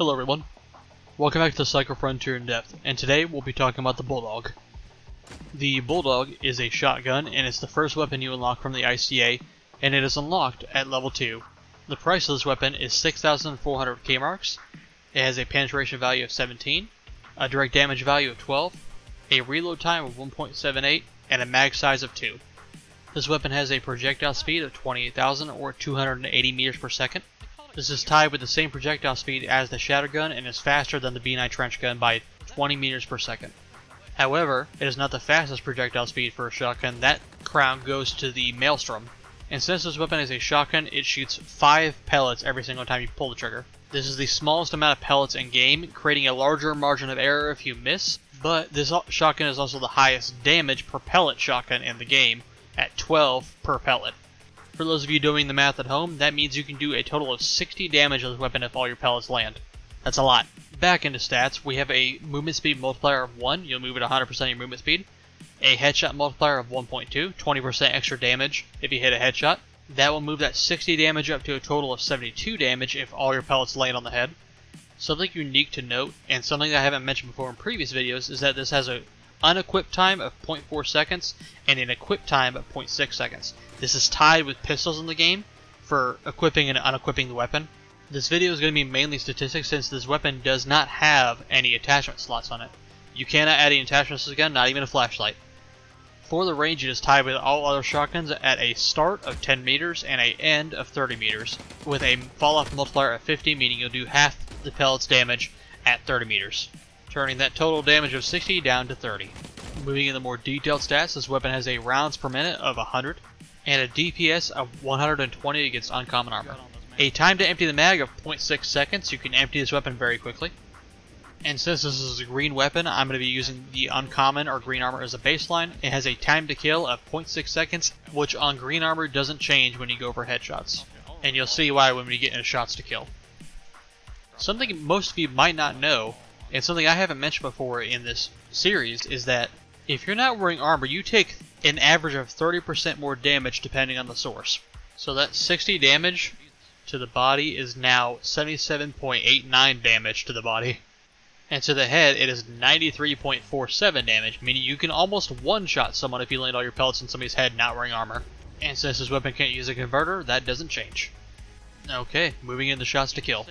Hello everyone, welcome back to Psycho Frontier in Depth, and today we'll be talking about the Bulldog. The Bulldog is a shotgun, and it's the first weapon you unlock from the ICA, and it is unlocked at level 2. The price of this weapon is 6,400 K-marks. It has a penetration value of 17, a direct damage value of 12, a reload time of 1.78, and a mag size of 2. This weapon has a projectile speed of 28,000 or 280 meters per second. This is tied with the same projectile speed as the Shattergun and is faster than the B9 Trench Gun by 20 meters per second. However, it is not the fastest projectile speed for a shotgun. That crown goes to the Maelstrom. And since this weapon is a shotgun, it shoots 5 pellets every single time you pull the trigger. This is the smallest amount of pellets in game, creating a larger margin of error if you miss, but this shotgun is also the highest damage per pellet shotgun in the game, at 12 per pellet. For those of you doing the math at home, that means you can do a total of 60 damage with this weapon if all your pellets land. That's a lot. Back into stats, we have a movement speed multiplier of 1, you'll move at 100% of your movement speed. A headshot multiplier of 1.2, 20% extra damage if you hit a headshot. That will move that 60 damage up to a total of 72 damage if all your pellets land on the head. Something unique to note, and something that I haven't mentioned before in previous videos, is that this has a unequipped time of 0.4 seconds and an equipped time of 0.6 seconds. This is tied with pistols in the game for equipping and unequipping the weapon. This video is going to be mainly statistics since this weapon does not have any attachment slots on it. You cannot add any attachments to the gun, not even a flashlight. For the range, it is tied with all other shotguns at a start of 10 meters and an end of 30 meters, with a fall-off multiplier of 50, meaning you'll do half the pellet's damage at 30 meters, turning that total damage of 60 down to 30. Moving into more detailed stats, this weapon has a rounds per minute of 100, and a DPS of 120 against uncommon armor. A time to empty the mag of 0.6 seconds, you can empty this weapon very quickly. And since this is a green weapon, I'm going to be using the uncommon or green armor as a baseline. It has a time to kill of 0.6 seconds, which on green armor doesn't change when you go for headshots. And you'll see why when we get into shots to kill. Something most of you might not know, and something I haven't mentioned before in this series, is that if you're not wearing armor, you take an average of 30% more damage depending on the source. So that 60 damage to the body is now 77.89 damage to the body. And to the head, it is 93.47 damage, meaning you can almost one-shot someone if you land all your pellets in somebody's head not wearing armor. And since this weapon can't use a converter, that doesn't change. Okay, moving into shots to kill.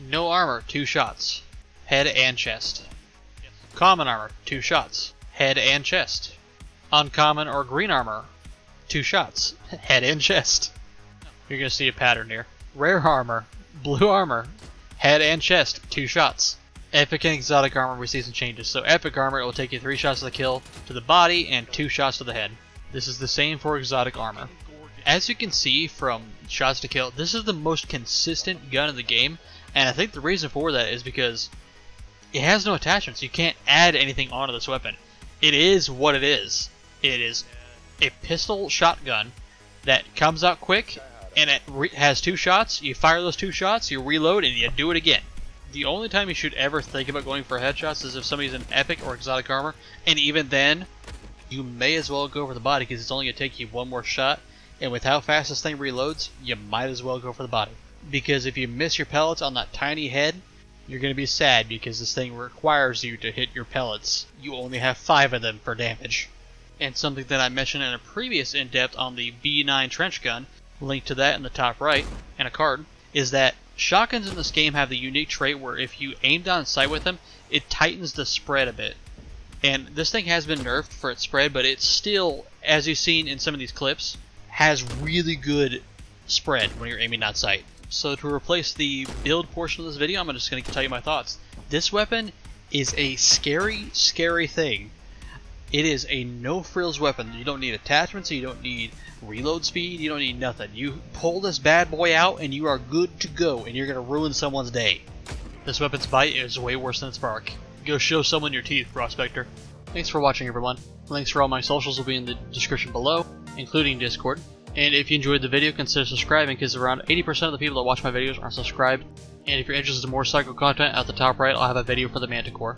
No armor, 2 shots. Head and chest. Common armor, 2 shots. Head and chest. Uncommon or green armor, 2 shots. Head and chest. You're going to see a pattern here. Rare armor, blue armor, head and chest, 2 shots. Epic and exotic armor we see some changes. So epic armor, it will take you 3 shots to the kill to the body and 2 shots to the head. This is the same for exotic armor. As you can see from shots to kill, this is the most consistent gun in the game, and I think the reason for that is because it has no attachments. You can't add anything onto this weapon. It is what it is. It is a pistol shotgun that comes out quick, and it has 2 shots. You fire those 2 shots, you reload, and you do it again. The only time you should ever think about going for headshots is if somebody's in epic or exotic armor, and even then, you may as well go for the body because it's only going to take you 1 more shot, and with how fast this thing reloads, you might as well go for the body. Because if you miss your pellets on that tiny head, you're going to be sad because this thing requires you to hit your pellets. You only have 5 of them for damage. And something that I mentioned in a previous in-depth on the B9 Trench Gun, linked to that in the top right, and a card, is that shotguns in this game have the unique trait where if you aim down sight with them, it tightens the spread a bit. And this thing has been nerfed for its spread, but it still, as you've seen in some of these clips, has really good spread when you're aiming down sight. So to replace the build portion of this video, I'm just going to tell you my thoughts. This weapon is a scary, scary thing. It is a no-frills weapon. You don't need attachments, you don't need reload speed, you don't need nothing. You pull this bad boy out and you are good to go, and you're going to ruin someone's day. This weapon's bite is way worse than its bark. Go show someone your teeth, Prospector. Thanks for watching, everyone. Links for all my socials will be in the description below, including Discord. And if you enjoyed the video, consider subscribing because around 80% of the people that watch my videos aren't subscribed. And if you're interested in more Psycho content, at the top right I'll have a video for the Manticore.